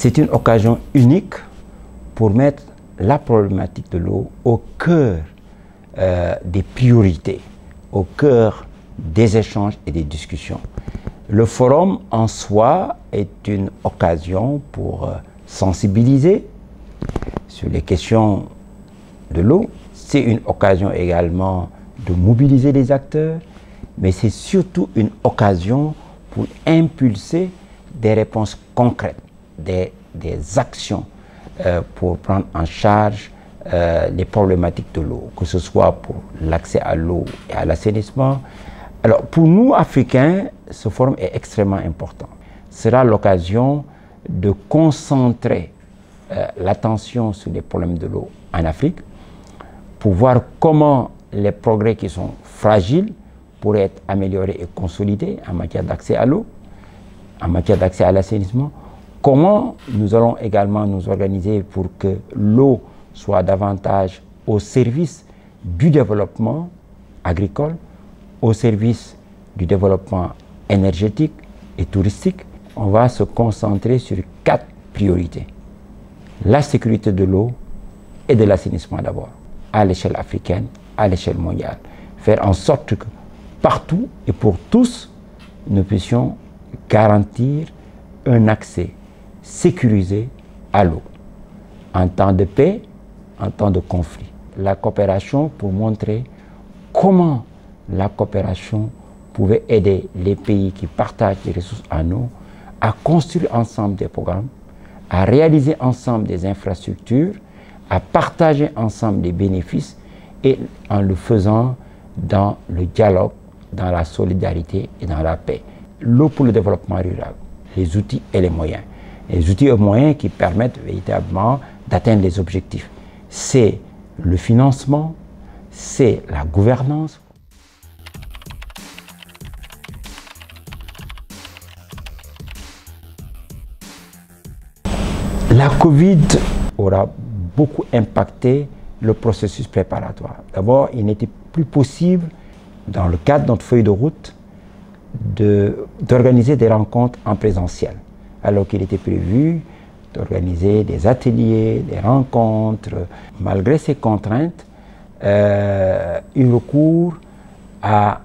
C'est une occasion unique pour mettre la problématique de l'eau au cœur des priorités, au cœur des échanges et des discussions. Le forum en soi est une occasion pour sensibiliser sur les questions de l'eau. C'est une occasion également de mobiliser les acteurs, mais c'est surtout une occasion pour impulser des réponses concrètes, des actions pour prendre en charge les problématiques de l'eau, que ce soit pour l'accès à l'eau et à l'assainissement. Alors, pour nous, Africains, ce forum est extrêmement important. Ce sera l'occasion de concentrer l'attention sur les problèmes de l'eau en Afrique, pour voir comment les progrès qui sont fragiles pourraient être améliorés et consolidés en matière d'accès à l'eau, en matière d'accès à l'assainissement, comment nous allons également nous organiser pour que l'eau soit davantage au service du développement agricole, au service du développement énergétique et touristique. On va se concentrer sur 4 priorités. La sécurité de l'eau et de l'assainissement d'abord, à l'échelle africaine, à l'échelle mondiale. Faire en sorte que partout et pour tous, nous puissions garantir un accès sécurisé à l'eau, en temps de paix, en temps de conflit. La coopération pour montrer comment la coopération pouvait aider les pays qui partagent les ressources en eau à construire ensemble des programmes, à réaliser ensemble des infrastructures, à partager ensemble des bénéfices et en le faisant dans le dialogue, dans la solidarité et dans la paix. L'eau pour le développement rural, les outils et les moyens. Les outils et moyens qui permettent véritablement d'atteindre les objectifs. C'est le financement, c'est la gouvernance. La Covid aura beaucoup impacté le processus préparatoire. D'abord, il n'était plus possible, dans le cadre de notre feuille de route, d'organiser des rencontres en présentiel, alors qu'il était prévu d'organiser des ateliers, des rencontres. Malgré ces contraintes, il recourt à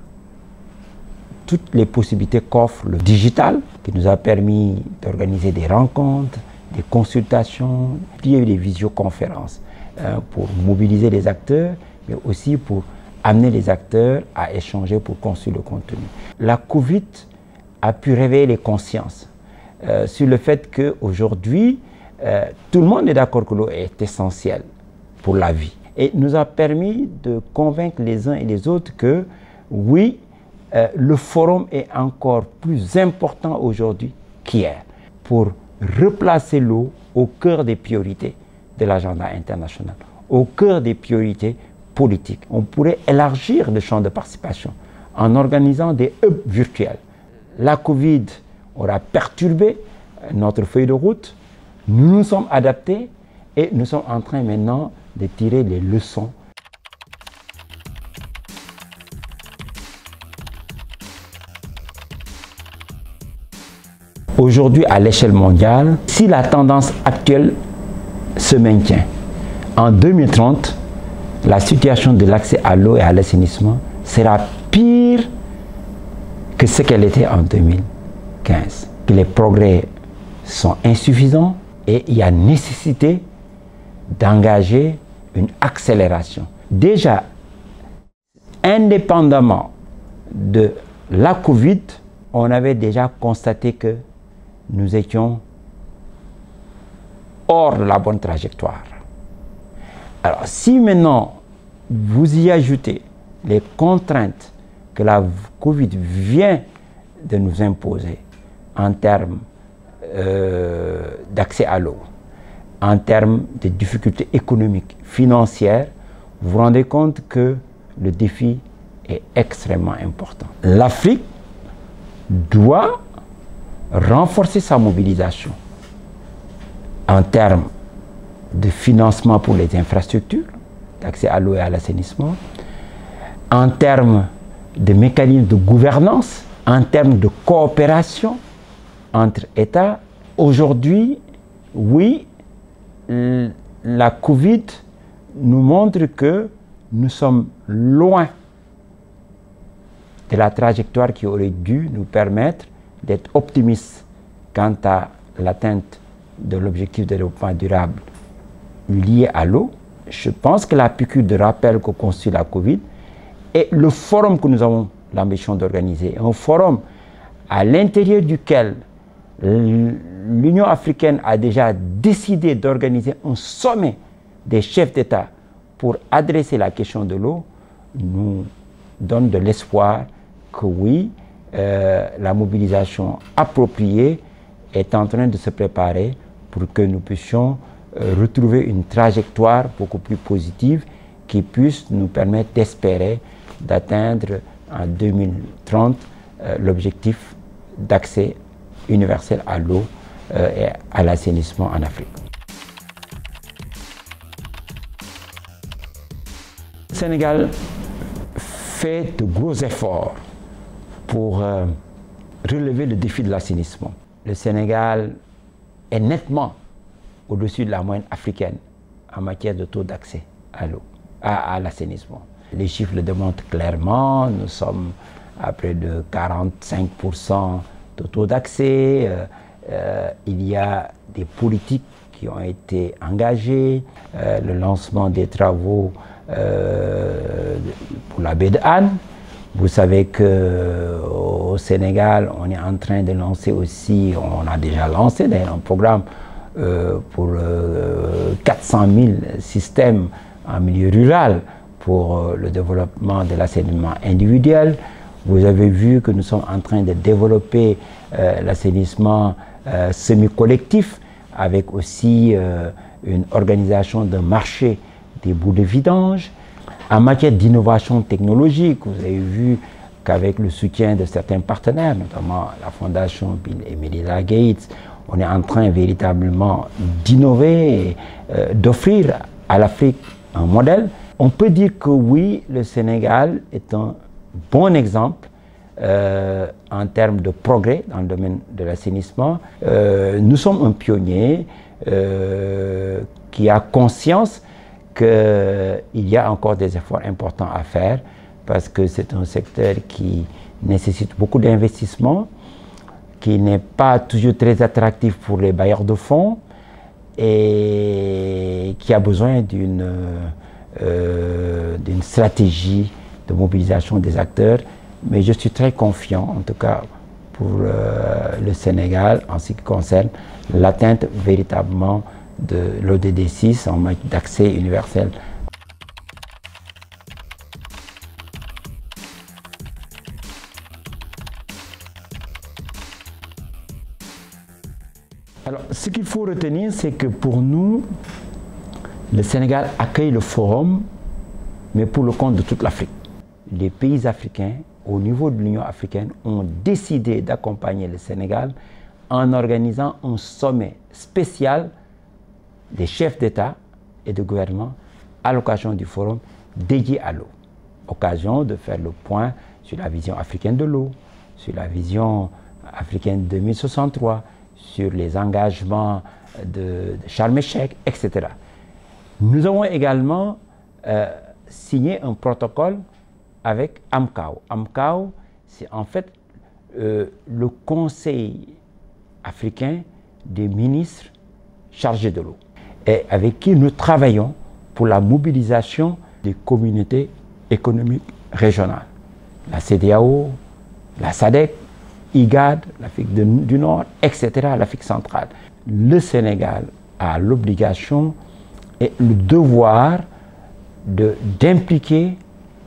toutes les possibilités qu'offre le digital, qui nous a permis d'organiser des rencontres, des consultations, puis il y a eu des visioconférences pour mobiliser les acteurs, mais aussi pour amener les acteurs à échanger pour construire le contenu. La Covid a pu réveiller les consciences sur le fait qu'aujourd'hui, tout le monde est d'accord que l'eau est essentielle pour la vie. Et nous a permis de convaincre les uns et les autres que oui, le forum est encore plus important aujourd'hui qu'hier pour replacer l'eau au cœur des priorités de l'agenda international, au cœur des priorités politiques. On pourrait élargir le champ de participation en organisant des hubs virtuels. La Covid aura perturbé notre feuille de route. Nous nous sommes adaptés et nous sommes en train maintenant de tirer les leçons. Aujourd'hui, à l'échelle mondiale, si la tendance actuelle se maintient, en 2030, la situation de l'accès à l'eau et à l'assainissement sera pire que ce qu'elle était en 2015. Les progrès sont insuffisants et il y a nécessité d'engager une accélération. Déjà, indépendamment de la Covid, on avait déjà constaté que nous étions hors de la bonne trajectoire. Alors, si maintenant vous y ajoutez les contraintes que la Covid vient de nous imposer en termes d'accès à l'eau, en termes de difficultés économiques, financières, vous vous rendez compte que le défi est extrêmement important. L'Afrique doit renforcer sa mobilisation en termes de financement pour les infrastructures, d'accès à l'eau et à l'assainissement, en termes de mécanismes de gouvernance, en termes de coopération entre États. Aujourd'hui, Oui, la Covid nous montre que nous sommes loin de la trajectoire qui aurait dû nous permettre d'être optimistes quant à l'atteinte de l'objectif de développement durable lié à l'eau. Je pense que la piqûre de rappel que constitue la Covid et le forum que nous avons l'ambition d'organiser, un forum à l'intérieur duquel l'Union africaine a déjà décidé d'organiser un sommet des chefs d'État pour adresser la question de l'eau, nous donne de l'espoir que oui, la mobilisation appropriée est en train de se préparer pour que nous puissions retrouver une trajectoire beaucoup plus positive qui puisse nous permettre d'espérer d'atteindre en 2030 l'objectif d'accès universel à l'eau et à l'assainissement en Afrique. Le Sénégal fait de gros efforts pour relever le défi de l'assainissement. Le Sénégal est nettement au-dessus de la moyenne africaine en matière de taux d'accès à l'eau, à l'assainissement. Les chiffres le démontrent clairement, nous sommes à près de 45% de taux d'accès. Il y a des politiques qui ont été engagées, le lancement des travaux pour la baie de Hann. Vous savez qu'au Sénégal, on est en train de lancer aussi, on a déjà lancé d'ailleurs un programme pour 400 000 systèmes en milieu rural pour le développement de l'assainissement individuel. Vous avez vu que nous sommes en train de développer l'assainissement semi-collectif avec aussi une organisation de marché des bouts de vidange. En matière d'innovation technologique, vous avez vu qu'avec le soutien de certains partenaires, notamment la Fondation Bill et Melinda Gates, on est en train véritablement d'innover et d'offrir à l'Afrique un modèle. On peut dire que oui, le Sénégal est un bon exemple en termes de progrès dans le domaine de l'assainissement. Nous sommes un pionnier qui a conscience qu'il y a encore des efforts importants à faire parce que c'est un secteur qui nécessite beaucoup d'investissements, qui n'est pas toujours très attractif pour les bailleurs de fonds et qui a besoin d'une stratégie de mobilisation des acteurs. Mais je suis très confiant, en tout cas pour le Sénégal, en ce qui concerne l'atteinte véritablement de l'ODD 6 en matière d'accès universel. Alors, ce qu'il faut retenir, c'est que pour nous, le Sénégal accueille le forum, mais pour le compte de toute l'Afrique. Les pays africains, au niveau de l'Union africaine, ont décidé d'accompagner le Sénégal en organisant un sommet spécial des chefs d'État et de gouvernement à l'occasion du forum dédié à l'eau. Occasion de faire le point sur la vision africaine de l'eau, sur la vision africaine 2063, sur les engagements de Sharm el-Sheikh, etc. Nous avons également signé un protocole avec AMCAO. AMCAO, c'est en fait le Conseil africain des ministres chargés de l'eau, et avec qui nous travaillons pour la mobilisation des communautés économiques régionales. La CEDEAO, la SADC, IGAD, l'Afrique du Nord, etc., l'Afrique centrale. Le Sénégal a l'obligation et le devoir d'impliquer,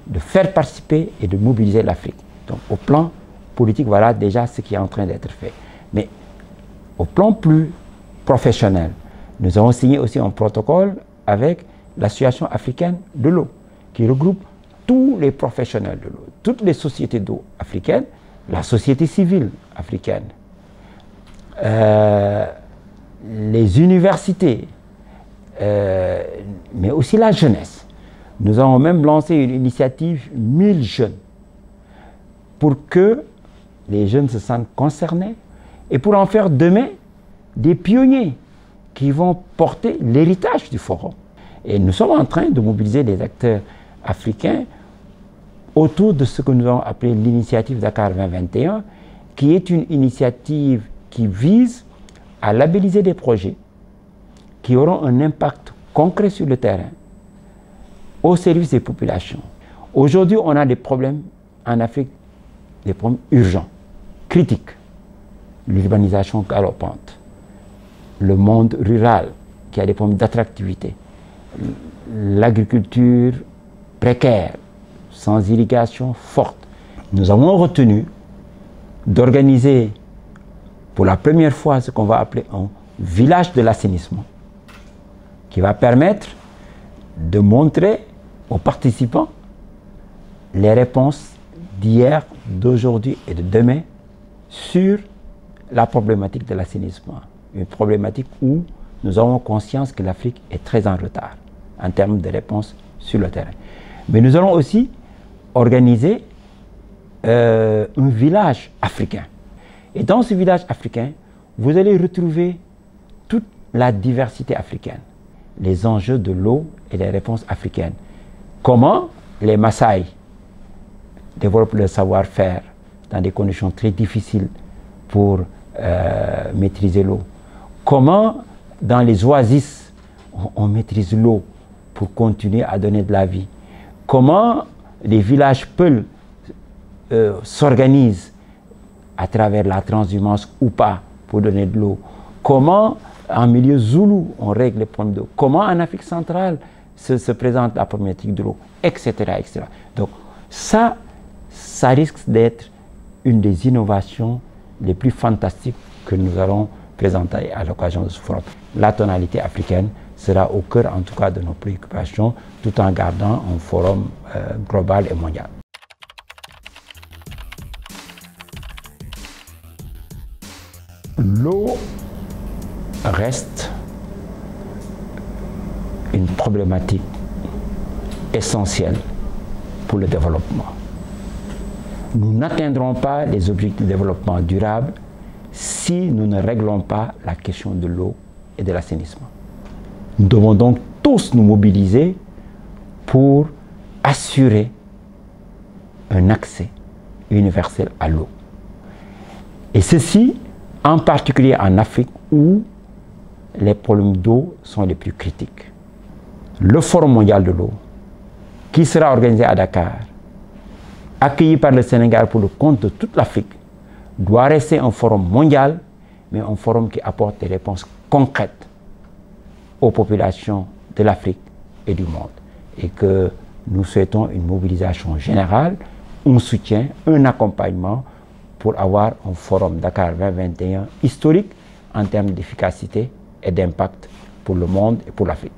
de faire participer et de mobiliser l'Afrique. Donc au plan politique, voilà déjà ce qui est en train d'être fait. Mais au plan plus professionnel, nous avons signé aussi un protocole avec l'Association africaine de l'eau, qui regroupe tous les professionnels de l'eau, toutes les sociétés d'eau africaines, la société civile africaine, les universités, mais aussi la jeunesse. Nous avons même lancé une initiative 1000 jeunes pour que les jeunes se sentent concernés et pour en faire demain des pionniers qui vont porter l'héritage du forum. Et nous sommes en train de mobiliser les acteurs africains autour de ce que nous avons appelé l'initiative Dakar 2021, qui est une initiative qui vise à labelliser des projets qui auront un impact concret sur le terrain, au service des populations. Aujourd'hui, on a des problèmes en Afrique, des problèmes urgents, critiques. L'urbanisation galopante, le monde rural qui a des problèmes d'attractivité, l'agriculture précaire, sans irrigation forte. Nous avons retenu d'organiser pour la première fois ce qu'on va appeler un village de l'assainissement, qui va permettre de montrer aux participants les réponses d'hier, d'aujourd'hui et de demain sur la problématique de l'assainissement. Une problématique où nous avons conscience que l'Afrique est très en retard en termes de réponses sur le terrain. Mais nous allons aussi organiser un village africain. Et dans ce village africain, vous allez retrouver toute la diversité africaine, les enjeux de l'eau et les réponses africaines. Comment les Maasai développent leur savoir-faire dans des conditions très difficiles pour maîtriser l'eau. Comment dans les oasis on maîtrise l'eau pour continuer à donner de la vie. Comment les villages Peul s'organisent à travers la transhumance ou pas pour donner de l'eau. Comment en milieu zoulou on règle les problèmes d'eau. Comment en Afrique centrale se présente la problématique de l'eau, etc., etc. Donc ça risque d'être une des innovations les plus fantastiques que nous allons présenter à l'occasion de ce forum. La tonalité africaine sera au cœur en tout cas de nos préoccupations, tout en gardant un forum global et mondial. L'eau reste une problématique essentielle pour le développement. Nous n'atteindrons pas les objectifs de développement durable si nous ne réglons pas la question de l'eau et de l'assainissement. Nous devons donc tous nous mobiliser pour assurer un accès universel à l'eau. Et ceci, en particulier en Afrique où les problèmes d'eau sont les plus critiques. Le Forum mondial de l'eau, qui sera organisé à Dakar, accueilli par le Sénégal pour le compte de toute l'Afrique, doit rester un forum mondial, mais un forum qui apporte des réponses concrètes aux populations de l'Afrique et du monde. Et que nous souhaitons une mobilisation générale, un soutien, un accompagnement pour avoir un forum Dakar 2021 historique en termes d'efficacité et d'impact pour le monde et pour l'Afrique.